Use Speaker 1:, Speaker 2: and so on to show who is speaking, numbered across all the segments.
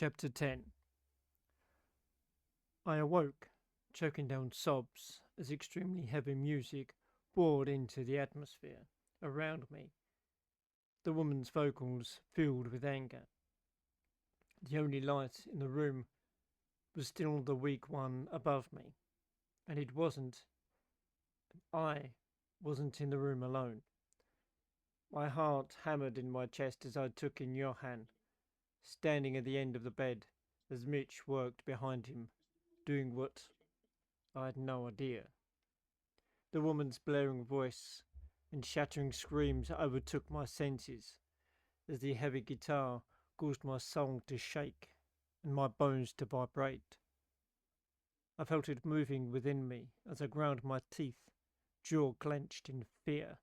Speaker 1: Chapter 10. I awoke, choking down sobs as extremely heavy music poured into the atmosphere around me, the woman's vocals filled with anger. The only light in the room was still the weak one above me, and I wasn't in the room alone. My heart hammered in my chest as I took in Johann, standing at the end of the bed as Mitch worked behind him, doing what I had no idea. The woman's blaring voice and shattering screams overtook my senses as the heavy guitar caused my soul to shake and my bones to vibrate. I felt it moving within me as I ground my teeth, jaw clenched in fear.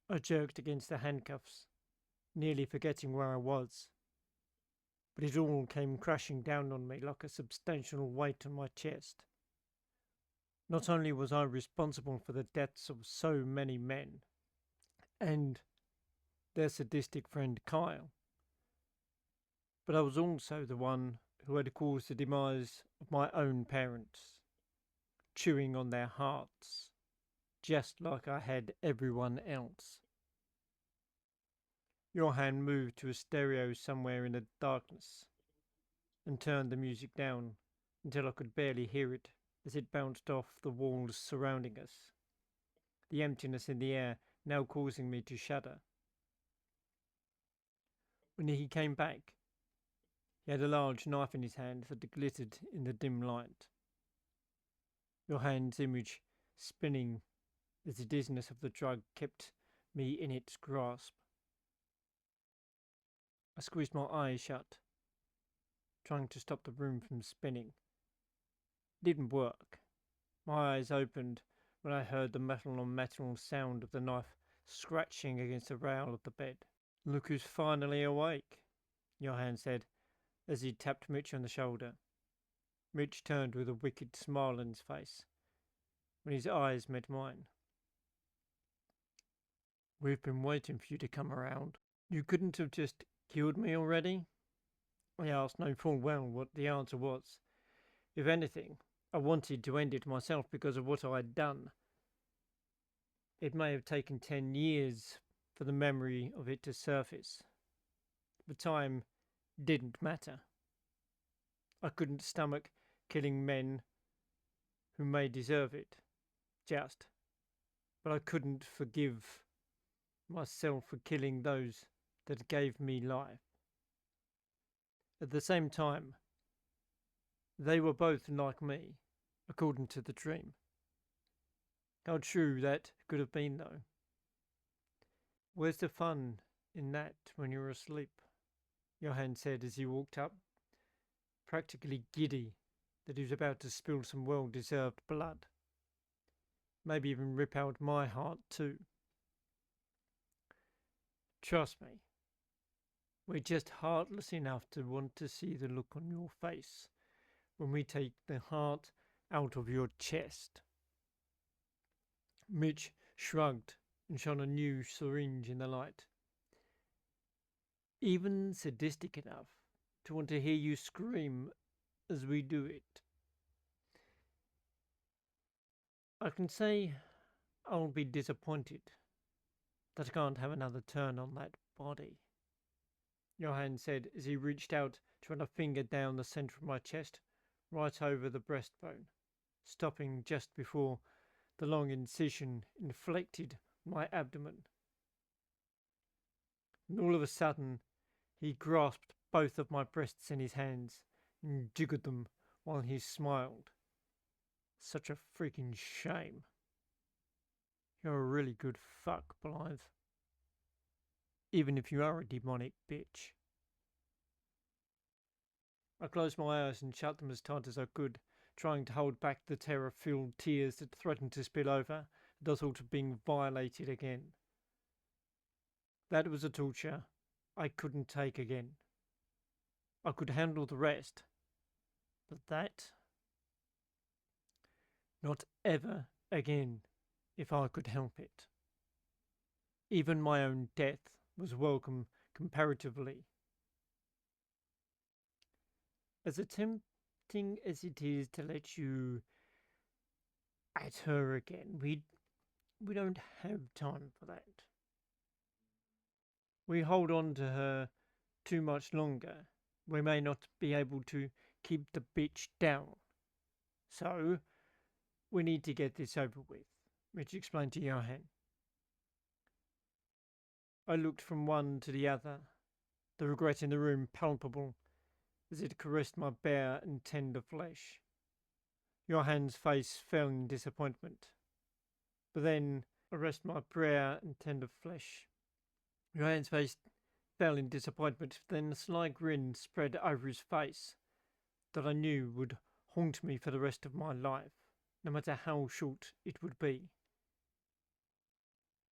Speaker 1: I jerked against the handcuffs, nearly forgetting where I was, but it all came crashing down on me like a substantial weight on my chest. Not only was I responsible for the deaths of so many men and their sadistic friend Kyle, but I was also the one who had caused the demise of my own parents, chewing on their hearts, just like I had everyone else. Johann moved to a stereo somewhere in the darkness and turned the music down until I could barely hear it as it bounced off the walls surrounding us, the emptiness in the air now causing me to shudder. When he came back, he had a large knife in his hand that glittered in the dim light. Johann's image spinning as the dizziness of the drug kept me in its grasp. I squeezed my eyes shut, trying to stop the room from spinning. It didn't work. My eyes opened when I heard the metal on metal sound of the knife scratching against the rail of the bed. "Look who's finally awake," Johann said as he tapped Mitch on the shoulder. Mitch turned with a wicked smile on his face when his eyes met mine. "We've been waiting for you to come around. You couldn't have just killed me already?" I asked, knowing full well what the answer was. If anything, I wanted to end it myself because of what I had done. It may have taken 10 years for the memory of it to surface, but time didn't matter. I couldn't stomach killing men who may deserve it, but I couldn't forgive myself for killing those that gave me life. At the same time, they were both like me, according to the dream. How true that could have been, though. "Where's the fun in that when you're asleep?" Johann said as he walked up, practically giddy that he was about to spill some well-deserved blood. Maybe even rip out my heart too. "Trust me, we're just heartless enough to want to see the look on your face when we take the heart out of your chest." Mitch shrugged and shone a new syringe in the light. "Even sadistic enough to want to hear you scream as we do it. I can say I'll be disappointed that I can't have another turn on that body," Johann said as he reached out to run a finger down the center of my chest, right over the breastbone, stopping just before the long incision inflected my abdomen. And all of a sudden, he grasped both of my breasts in his hands and jiggled them while he smiled. "Such a freaking shame. You're a really good fuck, Blythe. Even if you are a demonic bitch." I closed my eyes and shut them as tight as I could, trying to hold back the terror-filled tears that threatened to spill over at the thought of being violated again. That was a torture I couldn't take again. I could handle the rest, but that? Not ever again, if I could help it. Even my own death was welcome comparatively. As tempting as it is to let you at her again, we don't have time for that. We hold on to her too much longer. We may not be able to keep the bitch down. So, we need to get this over with, Mitch explained to Johann. I looked from one to the other, the regret in the room palpable as it caressed my bare and tender flesh. Johann's face fell in disappointment. But then I rest my bare and tender flesh. Johann's face fell in disappointment, then a sly grin spread over his face that I knew would haunt me for the rest of my life, no matter how short it would be.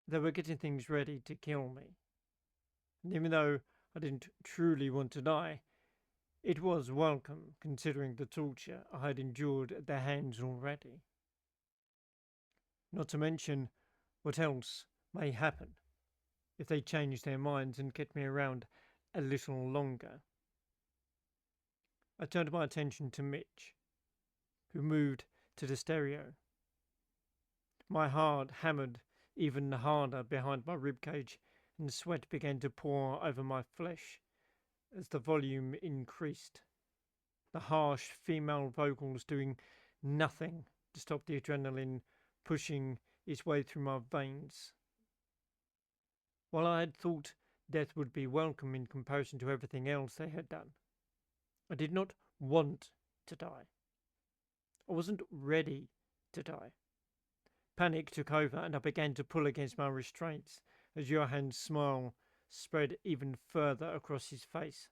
Speaker 1: They were getting things ready to kill me. And even though I didn't truly want to die, it was welcome considering the torture I had endured at their hands already. Not to mention what else may happen if they changed their minds and kept me around a little longer. I turned my attention to Mitch, who moved to the stereo. My heart hammered even harder behind my ribcage, and sweat began to pour over my flesh as the volume increased. The harsh female vocals doing nothing to stop the adrenaline pushing its way through my veins. While I had thought death would be welcome in comparison to everything else they had done, I did not want to die. I wasn't ready to die. Panic took over and I began to pull against my restraints as Johann's smile spread even further across his face,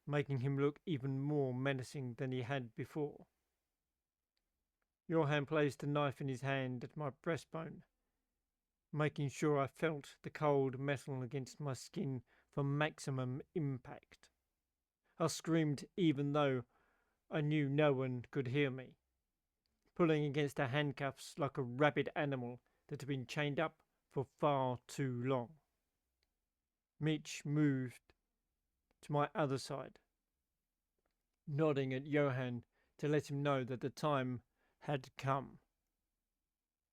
Speaker 1: making him look even more menacing than he had before. Johann placed the knife in his hand at my breastbone, making sure I felt the cold metal against my skin for maximum impact. I screamed even though I knew no one could hear me, pulling against the handcuffs like a rabid animal that had been chained up for far too long. Mitch moved to my other side, nodding at Johann to let him know that the time had come.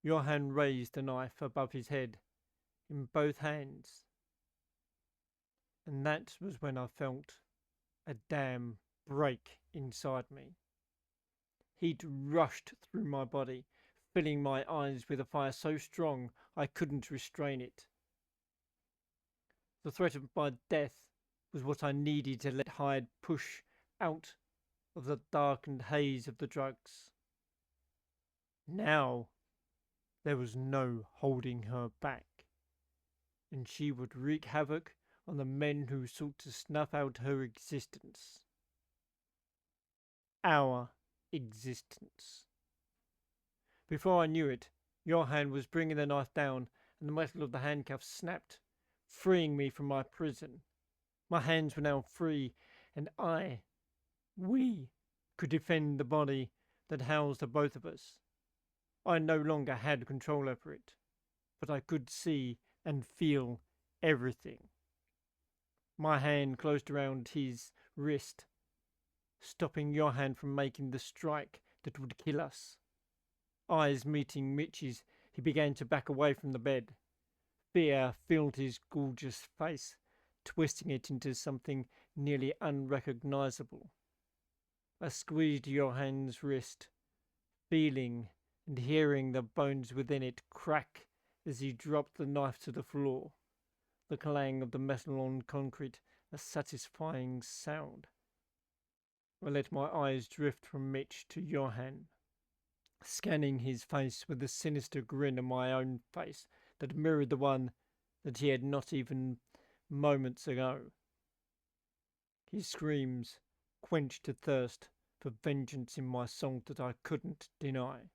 Speaker 1: Johann raised the knife above his head in both hands, and that was when I felt a damn break inside me. Heat rushed through my body, filling my eyes with a fire so strong I couldn't restrain it. The threat of my death was what I needed to let Hyde push out of the darkened haze of the drugs. Now there was no holding her back, and she would wreak havoc on the men who sought to snuff out her existence. Our existence. Before I knew it, Johann was bringing the knife down, and the metal of the handcuffs snapped, freeing me from my prison. My hands were now free, and we could defend the body that housed the both of us. I no longer had control over it, but I could see and feel everything. My hand closed around his wrist, stopping Johann from making the strike that would kill us. Eyes meeting Mitch's, he began to back away from the bed. Fear filled his gorgeous face, twisting it into something nearly unrecognizable. I squeezed Johann's wrist, feeling and hearing the bones within it crack as he dropped the knife to the floor. The clang of the metal on concrete, a satisfying sound. I let my eyes drift from Mitch to Johann, scanning his face with a sinister grin on my own face that mirrored the one that he had not even moments ago. His screams quenched a thirst for vengeance in my soul that I couldn't deny.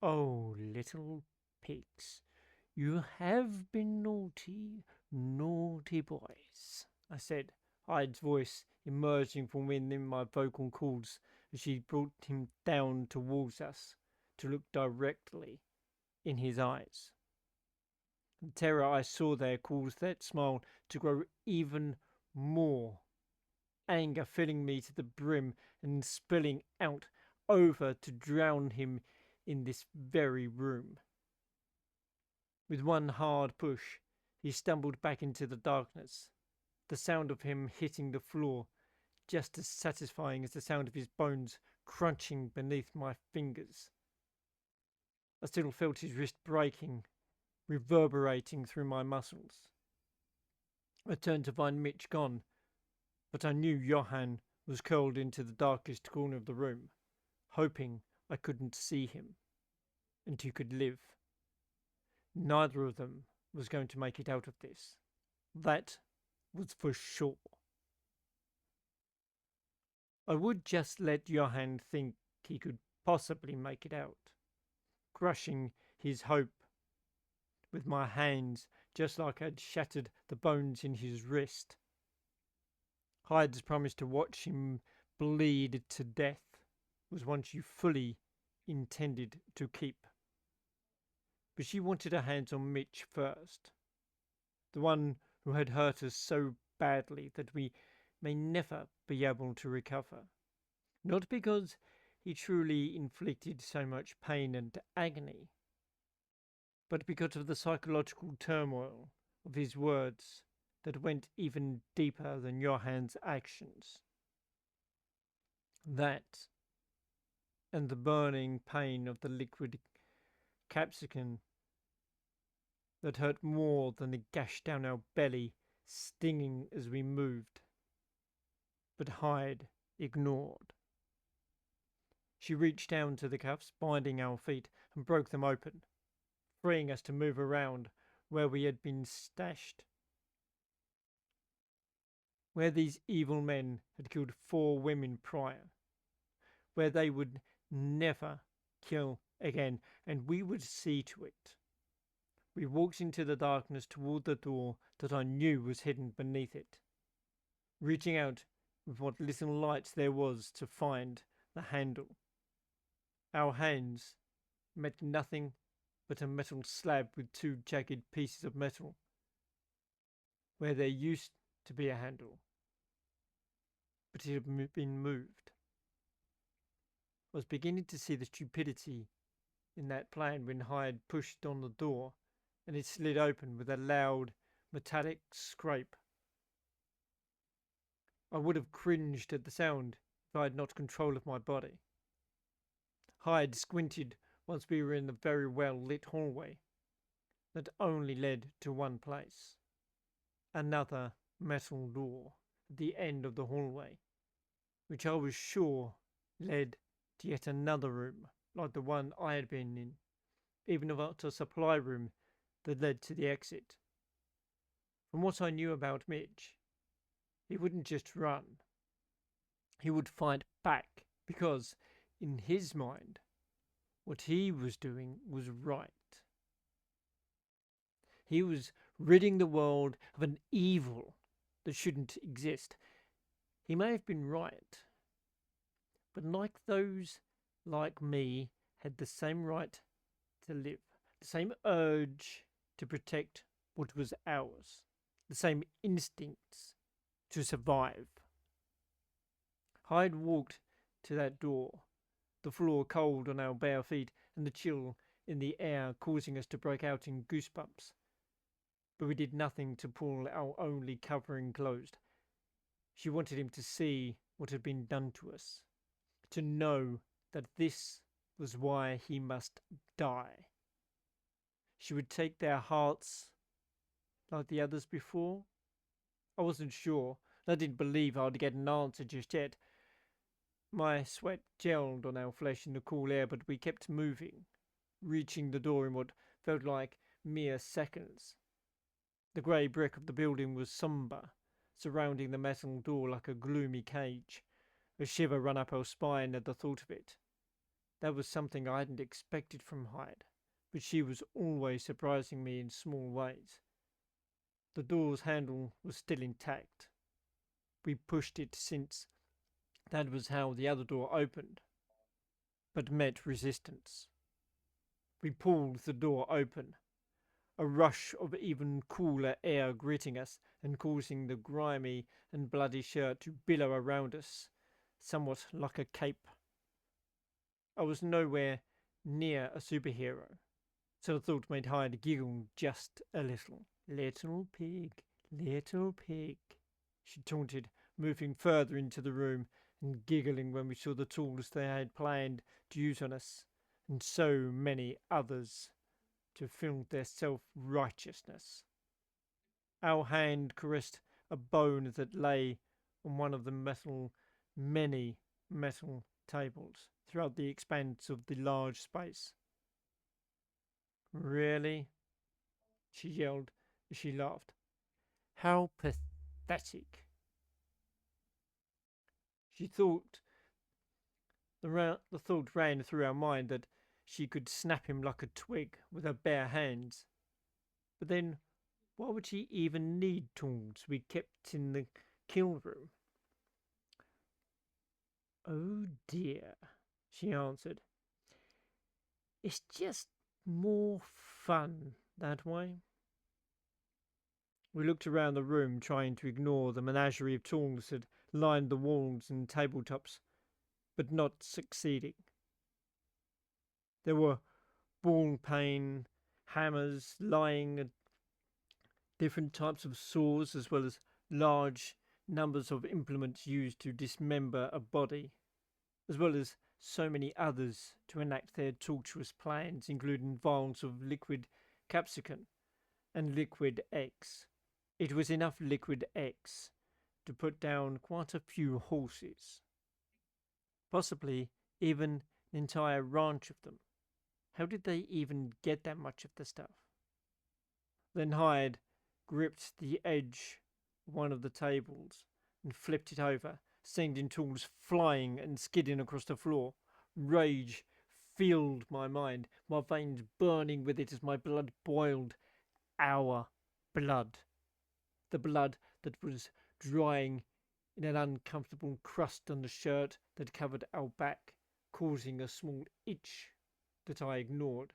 Speaker 1: "Oh, little pigs, you have been naughty, naughty boys," I said, Hyde's voice emerging from within my vocal cords as she brought him down towards us to look directly in his eyes. The terror I saw there caused that smile to grow even more anger filling me to the brim and spilling out over to drown him in this very room. With one hard push, he stumbled back into the darkness, the sound of him hitting the floor just as satisfying as the sound of his bones crunching beneath my fingers. I still felt his wrist breaking, reverberating through my muscles. I turned to find Mitch gone, but I knew Johann was curled into the darkest corner of the room, hoping I couldn't see him, and he could live. Neither of them was going to make it out of this. That was for sure. I would just let Johann think he could possibly make it out, crushing his hope with my hands just like I'd shattered the bones in his wrist. Hyde's promise to watch him bleed to death was one she fully intended to keep. But she wanted her hands on Mitch first, the one who had hurt us so badly that we may never be able to recover. Not because he truly inflicted so much pain and agony, but because of the psychological turmoil of his words that went even deeper than Johann's actions. That, and the burning pain of the liquid capsicum that hurt more than the gash down our belly, stinging as we moved. But Hyde ignored. She reached down to the cuffs binding our feet and broke them open, freeing us to move around where we had been stashed. Where these evil men had killed 4 women prior. Where they would never kill again, and we would see to it. We walked into the darkness toward the door that I knew was hidden beneath it, reaching out with what little light there was to find the handle. Our hands met nothing but a metal slab with 2 jagged pieces of metal, where there used to be a handle, but it had been moved. I was beginning to see the stupidity in that plan when Hyde pushed on the door and it slid open with a loud metallic scrape. I would have cringed at the sound if I had not control of my body. Hyde squinted once we were in the very well lit hallway that only led to one place. Another metal door at the end of the hallway, which I was sure led to yet another room like the one I had been in, even about a supply room that led to the exit. From what I knew about Mitch, he wouldn't just run. He would fight back because, in his mind, what he was doing was right. He was ridding the world of an evil that shouldn't exist. He may have been right, but like those like me had the same right to live, the same urge to protect what was ours, the same instincts to survive. Hyde walked to that door, the floor cold on our bare feet and the chill in the air causing us to break out in goosebumps. But we did nothing to pull our only covering closed. She wanted him to see what had been done to us, to know that this was why he must die. She would take their hearts like the others before? I wasn't sure. I didn't believe I'd get an answer just yet. My sweat gelled on our flesh in the cool air, but we kept moving, reaching the door in what felt like mere seconds. The grey brick of the building was sombre, surrounding the metal door like a gloomy cage. A shiver ran up our spine at the thought of it. That was something I hadn't expected from Hyde, but she was always surprising me in small ways. The door's handle was still intact. We pushed it since that was how the other door opened, but met resistance. We pulled the door open. a rush of even cooler air greeting us and causing the grimy and bloody shirt to billow around us, somewhat like a cape. I was nowhere near a superhero, so the thought made Hyde giggle just a little. Little pig, she taunted, moving further into the room and giggling when we saw the tools they had planned to use on us, and so many others to film their self-righteousness. Our hand caressed a bone that lay on one of the many metal tables throughout the expanse of the large space. Really? She yelled as she laughed. How pathetic. She thought the thought ran through our mind that she could snap him like a twig with her bare hands. But then, why would she even need tools we kept in the kiln room? Oh dear, she answered. It's just more fun that way. We looked around the room, trying to ignore the menagerie of tools that lined the walls and tabletops, but not succeeding. There were ball peen hammers lying at different types of saws, as well as large numbers of implements used to dismember a body, as well as so many others to enact their torturous plans, including vials of liquid capsicum and liquid X. It was enough liquid X to put down quite a few horses, possibly even an entire ranch of them. How did they even get that much of the stuff? Then Hyde gripped the edge of one of the tables and flipped it over, sending tools flying and skidding across the floor. Rage filled my mind, my veins burning with it as my blood boiled. Our blood. The blood that was drying in an uncomfortable crust on the shirt that covered our back, causing a small itch that I ignored.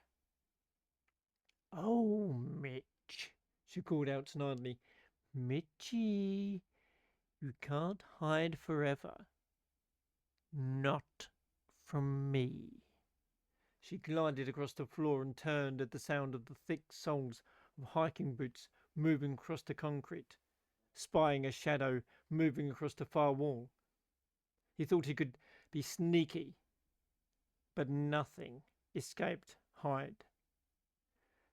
Speaker 1: Oh, Mitch, she called out snidely. Mitchy, you can't hide forever. Not from me. She glided across the floor and turned at the sound of the thick soles of hiking boots moving across the concrete, spying a shadow moving across the far wall. He thought he could be sneaky, but nothing escaped Hyde.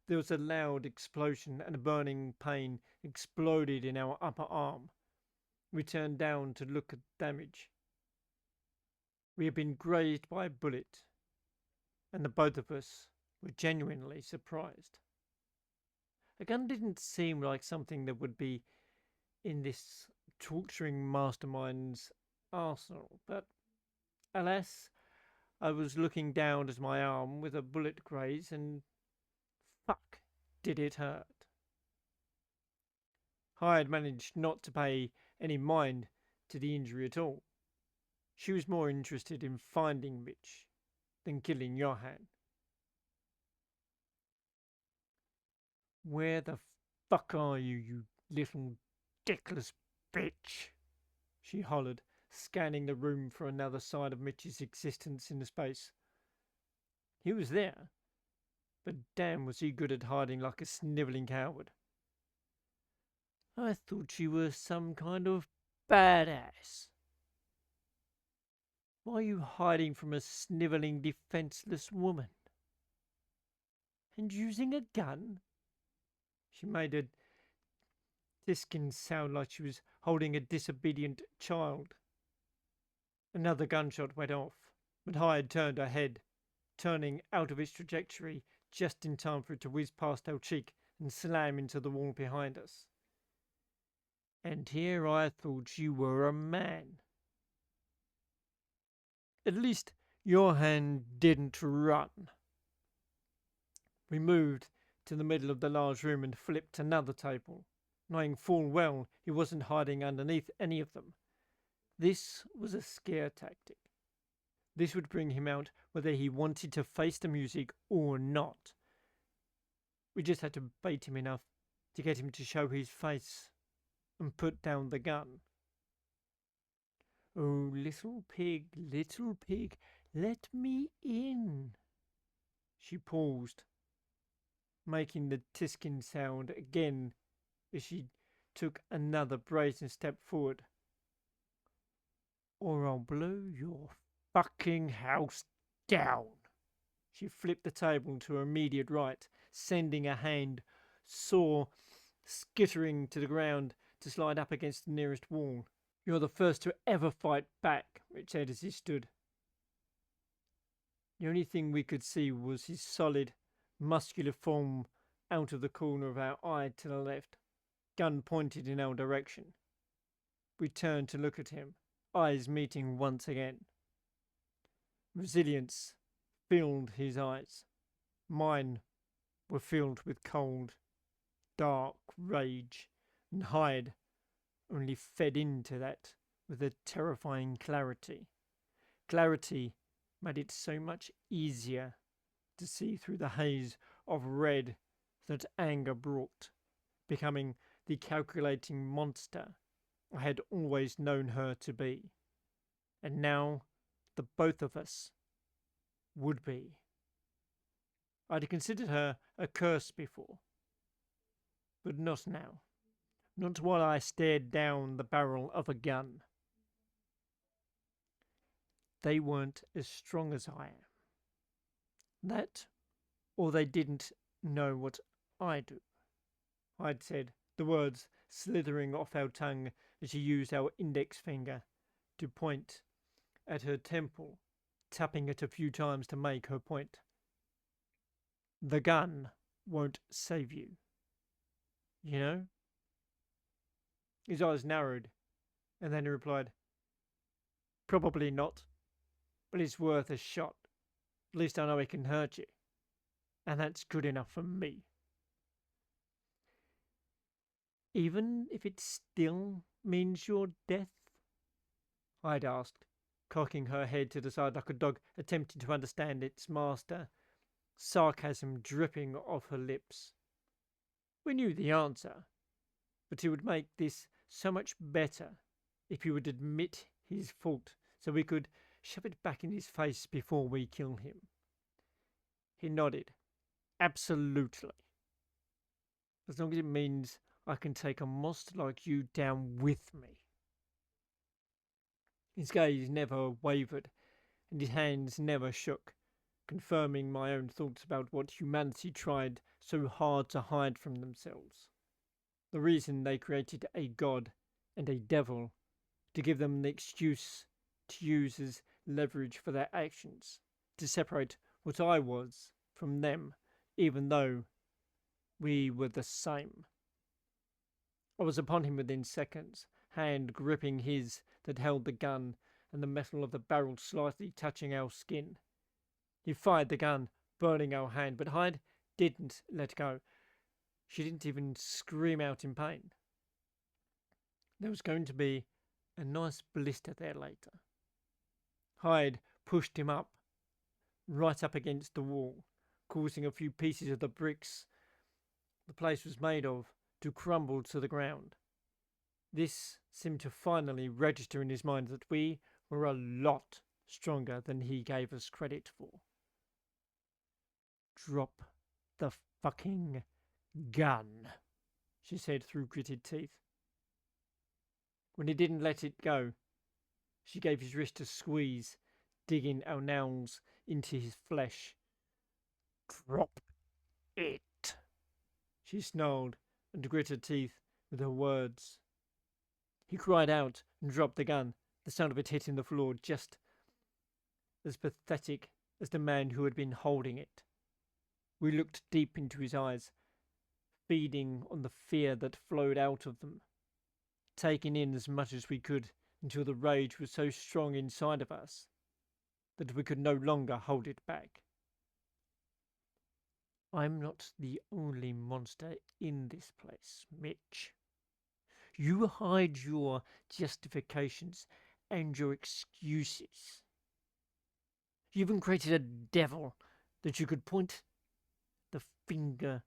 Speaker 1: There was a loud explosion and a burning pain exploded in our upper arm. We turned down to look at damage. We had been grazed by a bullet, and the both of us were genuinely surprised. A gun didn't seem like something that would be in this torturing mastermind's arsenal, but alas, I was looking down at my arm with a bullet graze, and fuck, did it hurt. Hyde managed not to pay any mind to the injury at all. She was more interested in finding Mitch than killing Johann. Where the fuck are you, you little dickless bitch? She hollered, scanning the room for another sign of Mitch's existence in the space. He was there, but damn was he good at hiding like a snivelling coward. I thought you were some kind of badass. Why are you hiding from a snivelling, defenseless woman? And using a gun? She made a Diskin sound like she was holding a disobedient child. Another gunshot went off, but Hyde turned her head, turning out of its trajectory just in time for it to whiz past our cheek and slam into the wall behind us. And here I thought you were a man. At least your hand didn't run. We moved to the middle of the large room and flipped another table, knowing full well he wasn't hiding underneath any of them. This was a scare tactic. This would bring him out whether he wanted to face the music or not. We just had to bait him enough to get him to show his face and put down the gun. Oh, little pig, let me in. She paused, making the tisking sound again as she took another brazen step forward. Or I'll blow your fucking house down. She flipped the table to her immediate right, sending a hand saw skittering to the ground to slide up against the nearest wall. You're the first to ever fight back, Rich said as he stood. The only thing we could see was his solid, muscular form out of the corner of our eye to the left, gun pointed in our direction. We turned to look at him, eyes meeting once again. Resilience filled his eyes. Mine were filled with cold, dark rage, and Hyde only fed into that with a terrifying clarity. Clarity made it so much easier to see through the haze of red that anger brought, becoming the calculating monster I had always known her to be. And now the both of us would be. I'd considered her a curse before, but not now. Not while I stared down the barrel of a gun. They weren't as strong as I am. That, or they didn't know what I do. I'd said, the words slithering off our tongue as she used our index finger to point at her temple, tapping it a few times to make her point. The gun won't save you. You know? His eyes narrowed, and then he replied, Probably not, but it's worth a shot. At least I know it can hurt you, and that's good enough for me. Even if it still means your death? I'd asked, cocking her head to the side like a dog attempting to understand its master, sarcasm dripping off her lips. We knew the answer, but it would make this so much better if he would admit his fault so we could shove it back in his face before we kill him. He nodded. Absolutely. As long as it means I can take a monster like you down with me. His gaze never wavered, and his hands never shook, confirming my own thoughts about what humanity tried so hard to hide from themselves. The reason they created a god and a devil to give them the excuse to use as leverage for their actions, to separate what I was from them, even though we were the same. I was upon him within seconds, hand gripping his that held the gun and the metal of the barrel slightly touching our skin. He fired the gun, burning our hand, but Hyde didn't let go. She didn't even scream out in pain. There was going to be a nice blister there later. Hyde pushed him up, right up against the wall, causing a few pieces of the bricks the place was made of to crumble to the ground. This seemed to finally register in his mind that we were a lot stronger than he gave us credit for. Drop the fucking gun, she said through gritted teeth. When he didn't let it go, she gave his wrist a squeeze, digging our nails into his flesh. Drop it, she snarled and gritted teeth with her words. He cried out and dropped the gun, the sound of it hitting the floor just as pathetic as the man who had been holding it. We looked deep into his eyes, feeding on the fear that flowed out of them, taking in as much as we could until the rage was so strong inside of us that we could no longer hold it back. I'm not the only monster in this place, Mitch. You hide your justifications and your excuses. You even created a devil that you could point the finger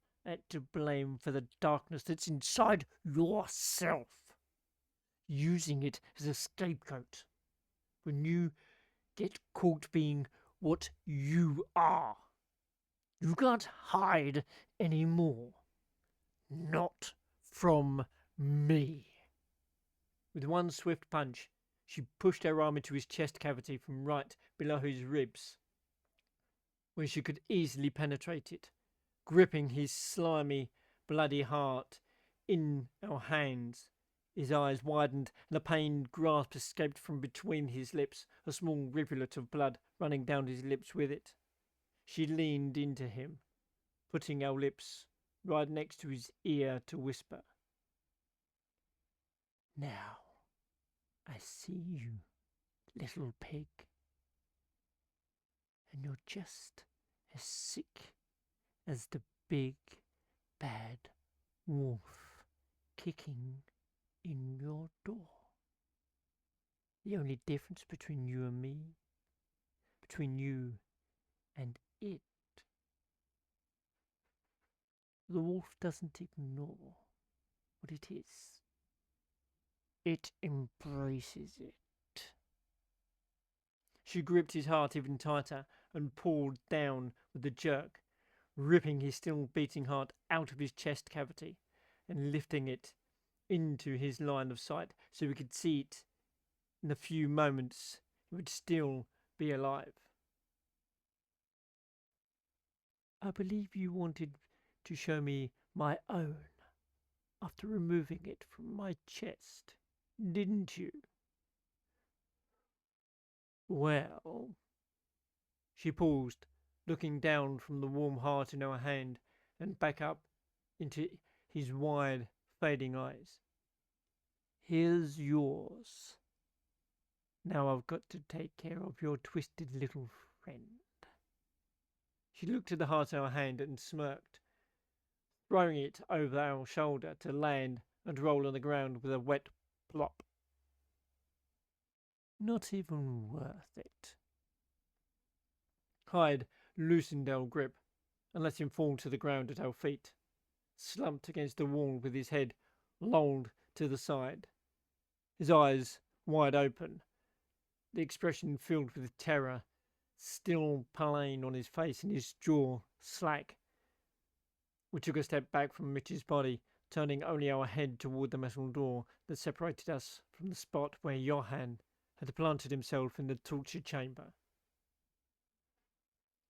Speaker 1: to blame for the darkness that's inside yourself, using it as a scapegoat when you get caught being what you are. You can't hide anymore. Not from me. With one swift punch, she pushed her arm into his chest cavity from right below his ribs, where she could easily penetrate it, gripping his slimy, bloody heart in our hands. His eyes widened, and a pained grasp escaped from between his lips, a small rivulet of blood running down his lips with it. She leaned into him, putting our lips right next to his ear to whisper, "Now I see you, little pig, and you're just as sick as the big, bad wolf kicking in your door. The only difference between you and me, between you and it, the wolf doesn't ignore what it is. It embraces it." She gripped his heart even tighter and pulled down with a jerk, ripping his still beating heart out of his chest cavity and lifting it into his line of sight so we could see it in a few moments. It would still be alive. "I believe you wanted to show me my own after removing it from my chest, didn't you?" "Well," she paused, looking down from the warm heart in her hand and back up into his wide, fading eyes. "Here's yours. Now I've got to take care of your twisted little friend." She looked at the heart in her hand and smirked, throwing it over our shoulder to land and roll on the ground with a wet plop. "Not even worth it." Hyde loosened our grip and let him fall to the ground at our feet, slumped against the wall with his head lolled to the side, his eyes wide open, the expression filled with terror still plain on his face and his jaw slack. We took a step back from Mitch's body, turning only our head toward the metal door that separated us from the spot where Johann had planted himself in the torture chamber.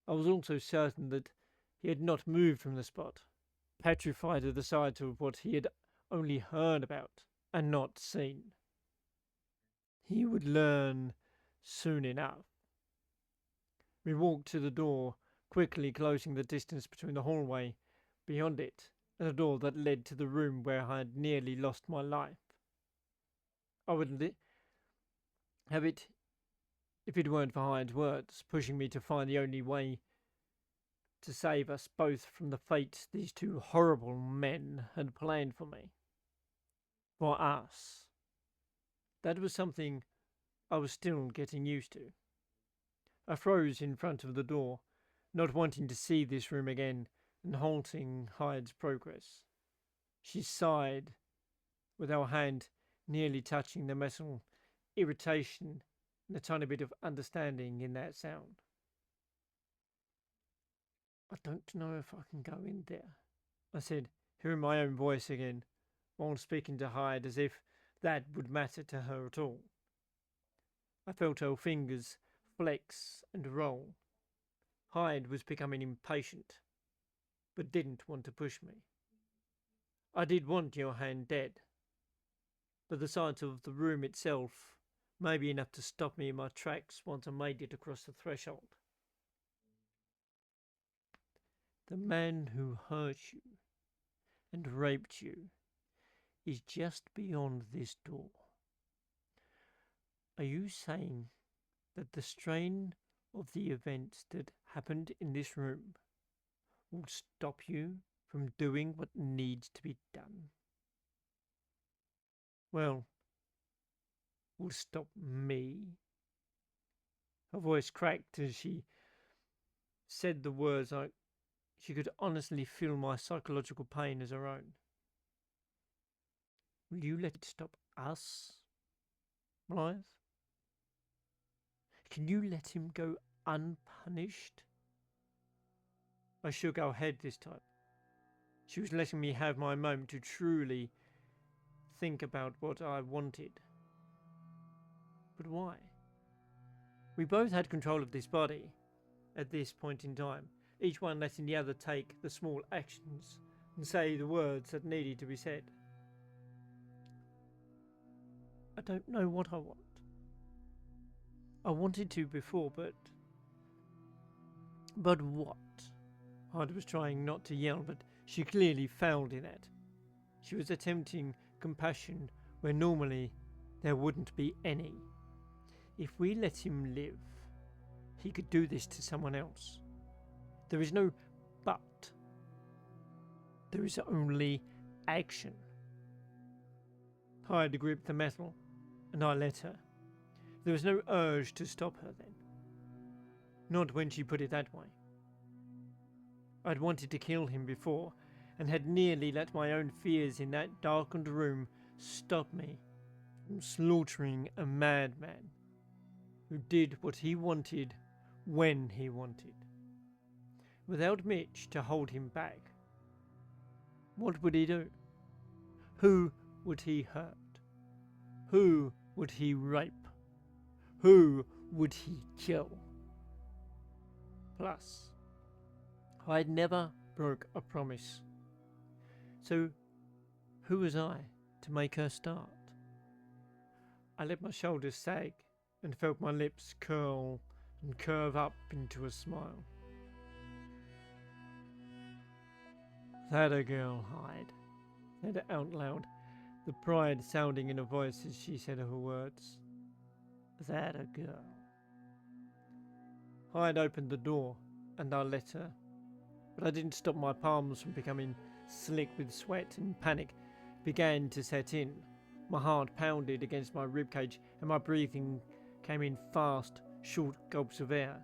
Speaker 1: I was also certain that he had not moved from the spot, petrified at the sight of what he had only heard about and not seen. He would learn soon enough. We walked to the door, quickly closing the distance between the hallway beyond it and a door that led to the room where I had nearly lost my life. I would have it if it weren't for Hyde's words, pushing me to find the only way to save us both from the fate these two horrible men had planned for me. For us. That was something I was still getting used to. I froze in front of the door, not wanting to see this room again and halting Hyde's progress. She sighed, with our hand nearly touching the metal, irritation and a tiny bit of understanding in that sound. "I don't know if I can go in there," I said, hearing my own voice again, while speaking to Hyde as if that would matter to her at all. I felt her fingers flex and roll. Hyde was becoming impatient, but didn't want to push me. I did want Johann dead, but the sight of the room itself may be enough to stop me in my tracks once I made it across the threshold. "The man who hurt you and raped you is just beyond this door. Are you saying that the strain of the events that happened in this room will stop you from doing what needs to be done? Well, will stop me?" Her voice cracked as she said the words She could honestly feel my psychological pain as her own. Will you let it stop us, Blythe? Can you let him go unpunished? I shook our head this time. She was letting me have my moment to truly think about what I wanted. But why? We both had control of this body at this point in time, each one letting the other take the small actions and say the words that needed to be said. I don't know what I want. I wanted to before, but what? Hyde was trying not to yell, but she clearly failed in that. She was attempting compassion where normally there wouldn't be any. If we let him live, he could do this to someone else. There is no but. There is only action. Hyde gripped the metal, and I let her. There was no urge to stop her then. Not when she put it that way. I'd wanted to kill him before, and had nearly let my own fears in that darkened room stop me from slaughtering a madman who did what he wanted when he wanted, without Mitch to hold him back. What would he do? Who would he hurt? Who would he rape? Who would he kill? Plus, I'd never broke a promise. So, who was I to make her start? I let my shoulders sag and felt my lips curl and curve up into a smile. That a girl, Hyde, said out loud, the pride sounding in her voice as she said her words. That a girl. Hyde opened the door, and I let her, but I didn't stop my palms from becoming slick with sweat, and panic began to set in. My heart pounded against my ribcage, and my breathing came in fast, short gulps of air.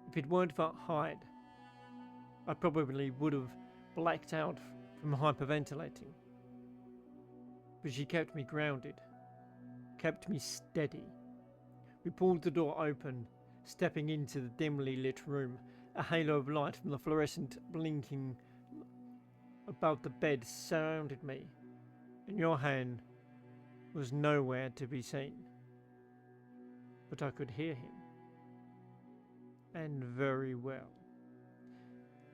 Speaker 1: If it weren't for Hyde, I probably would have blacked out from hyperventilating. But she kept me grounded, kept me steady. We pulled the door open, stepping into the dimly lit room. A halo of light from the fluorescent blinking above the bed surrounded me, and Johann was nowhere to be seen. But I could hear him, and very well.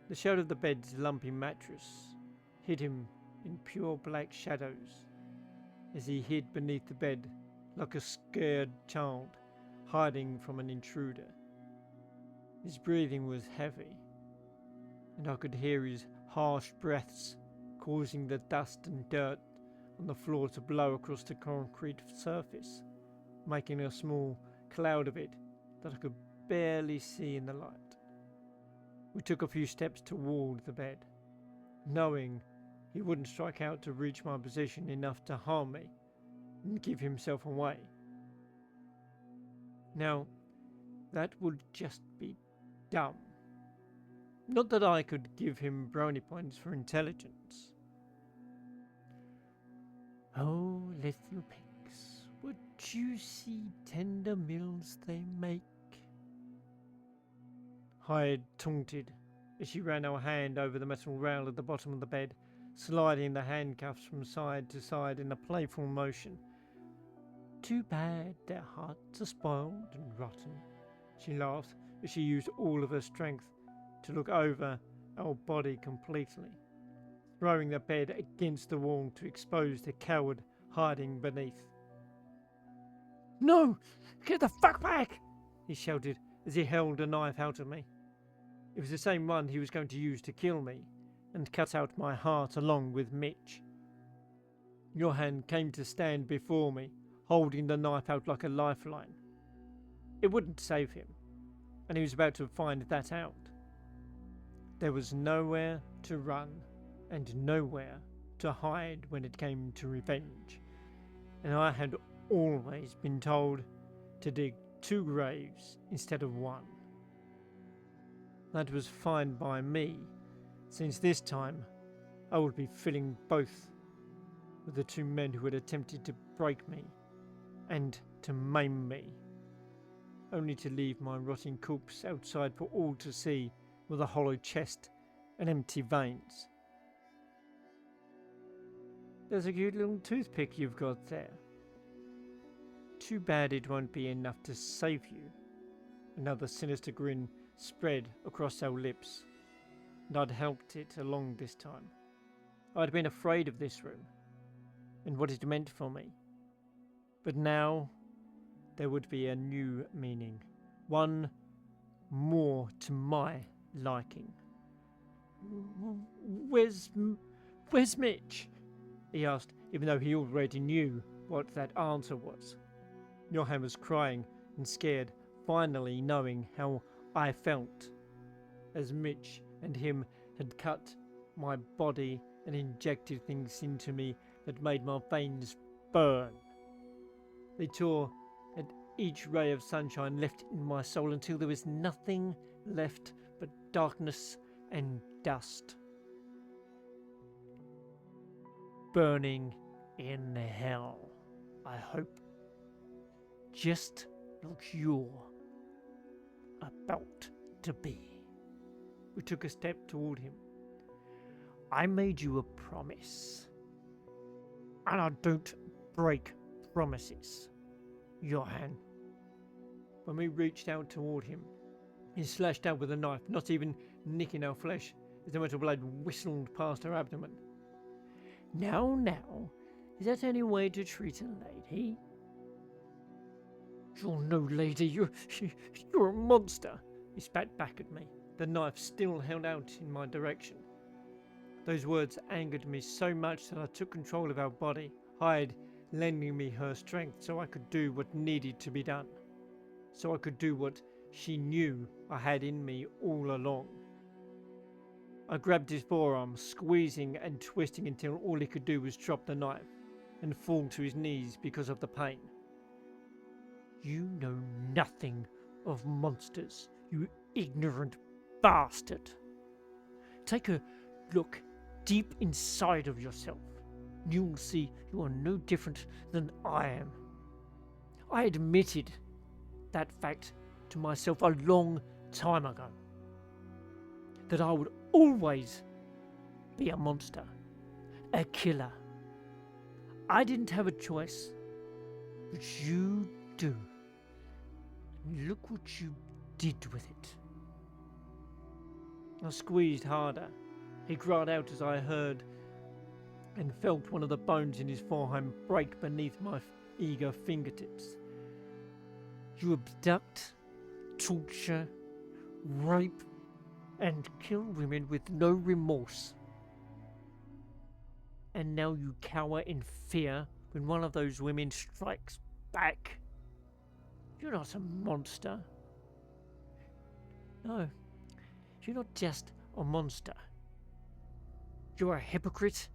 Speaker 1: The shadow of the bed's lumpy mattress hid him in pure black shadows as he hid beneath the bed like a scared child hiding from an intruder. His breathing was heavy, and I could hear his harsh breaths causing the dust and dirt on the floor to blow across the concrete surface, making a small cloud of it that I could barely see in the light. We took a few steps toward the bed, knowing he wouldn't strike out to reach my position enough to harm me and give himself away. Now, that would just be dumb. Not that I could give him brownie points for intelligence. Oh, little pigs, what juicy, tender meals they make. Hyde taunted as she ran her hand over the metal rail at the bottom of the bed, sliding the handcuffs from side to side in a playful motion. Too bad their hearts are spoiled and rotten, she laughed as she used all of her strength to look over our body completely, throwing the bed against the wall to expose the coward hiding beneath. No! Get the fuck back! He shouted as he held a knife out at me. It was the same one he was going to use to kill me and cut out my heart along with Mitch. Johann came to stand before me, holding the knife out like a lifeline. It wouldn't save him, and he was about to find that out. There was nowhere to run and nowhere to hide when it came to revenge, and I had always been told to dig 2 graves instead of 1. That was fine by me, since this time I would be filling both with the two men who had attempted to break me and to maim me, only to leave my rotting corpse outside for all to see with a hollow chest and empty veins. There's a cute little toothpick you've got there. Too bad it won't be enough to save you. Another sinister grin spread across our lips, and I'd helped it along this time. I'd been afraid of this room, and what it meant for me. But now there would be a new meaning, one more to my liking. Where's Mitch? He asked, even though he already knew what that answer was. Johan was crying and scared, finally knowing how I felt, as Mitch and him had cut my body and injected things into me that made my veins burn. They tore at each ray of sunshine left in my soul until there was nothing left but darkness and dust. Burning in hell, I hope. Just like you're about to be. We took a step toward him. I made you a promise, and I don't break promises, Johan. When we reached out toward him, he slashed out with a knife, not even nicking our flesh, as the metal blade whistled past our abdomen. Now, is that any way to treat a lady? You're no lady, you're a monster, he spat back at me, the knife still held out in my direction. Those words angered me so much that I took control of our body, Hyde lending me her strength so I could do what needed to be done. So I could do what she knew I had in me all along. I grabbed his forearm, squeezing and twisting until all he could do was drop the knife and fall to his knees because of the pain. You know nothing of monsters, you ignorant bastard. Take a look deep inside of yourself. You'll see you are no different than I am. I admitted that fact to myself a long time ago. That I would always be a monster, a killer. I didn't have a choice, but you do. And look what you did with it. I squeezed harder. He cried out as I heard and felt one of the bones in his forearm break beneath my eager fingertips. You abduct, torture, rape, and kill women with no remorse. And now you cower in fear when one of those women strikes back. You're not a monster. No, you're not just a monster. You're a hypocrite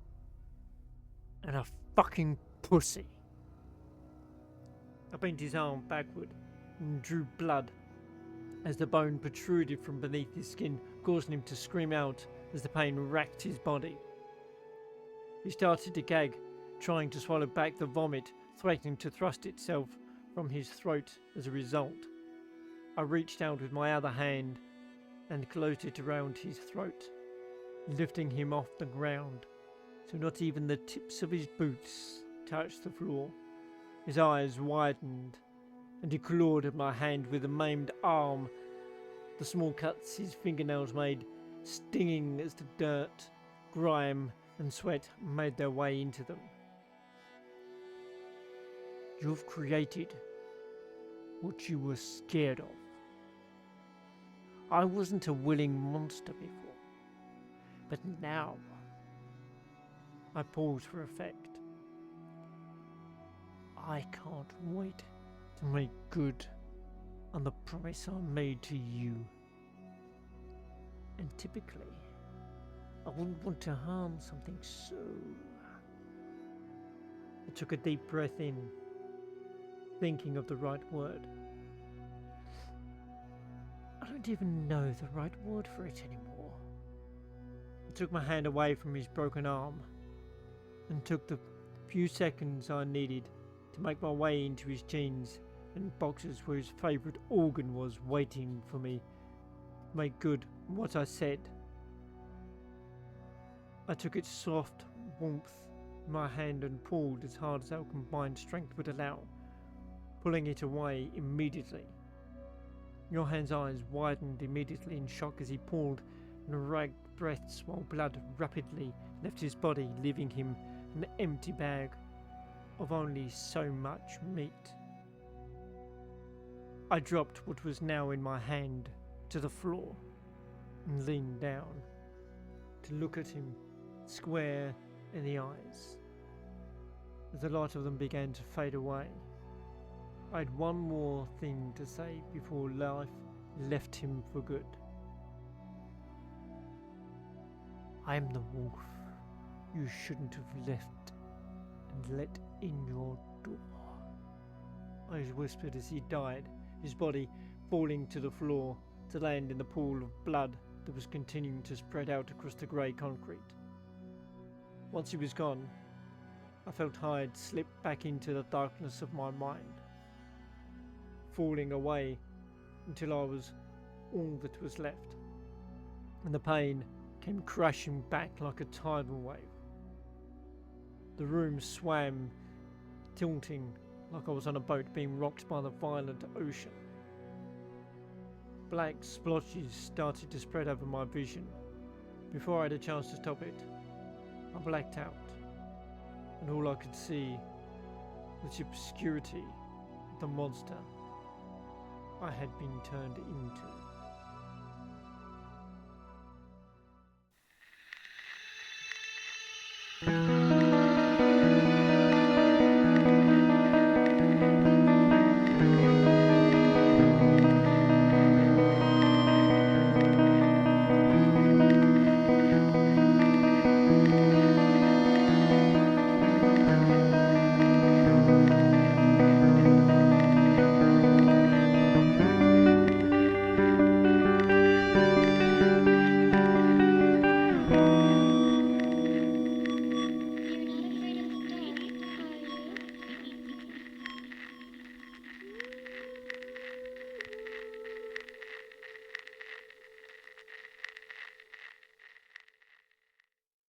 Speaker 1: and a fucking pussy. I bent his arm backward and drew blood as the bone protruded from beneath his skin, causing him to scream out as the pain racked his body. He started to gag, trying to swallow back the vomit, threatening to thrust itself from his throat as a result. I reached out with my other hand and closed it around his throat, lifting him off the ground so not even the tips of his boots touched the floor. His eyes widened and he clawed at my hand with a maimed arm, the small cuts his fingernails made stinging as the dirt, grime and sweat made their way into them. You've created what you were scared of. I wasn't a willing monster before, but now I paused for effect. I can't wait to make good on the promise I made to you. And typically, I wouldn't want to harm something so... I took a deep breath in, thinking of the right word. I don't don't even know the right word for it anymore. I took my hand away from his broken arm and took the few seconds I needed to make my way into his jeans and boxers where his favourite organ was waiting for me to make good what I said. I took its soft warmth in my hand and pulled as hard as our combined strength would allow, pulling it away immediately. Johan's eyes widened immediately in shock as he pulled and ragged breaths while blood rapidly left his body, leaving him an empty bag of only so much meat. I dropped what was now in my hand to the floor and leaned down to look at him square in the eyes. As the light of them began to fade away, I had one more thing to say before life left him for good. I am the wolf you shouldn't have left and let in your door, I whispered as he died, his body falling to the floor to land in the pool of blood that was continuing to spread out across the grey concrete. Once he was gone, I felt Hyde slip back into the darkness of my mind, falling away until I was all that was left, and the pain came crashing back like a tidal wave. The room swam, tilting like I was on a boat being rocked by the violent ocean. Black splotches started to spread over my vision. Before I had a chance to stop it, I blacked out, and all I could see was the obscurity of the monster I had been turned into.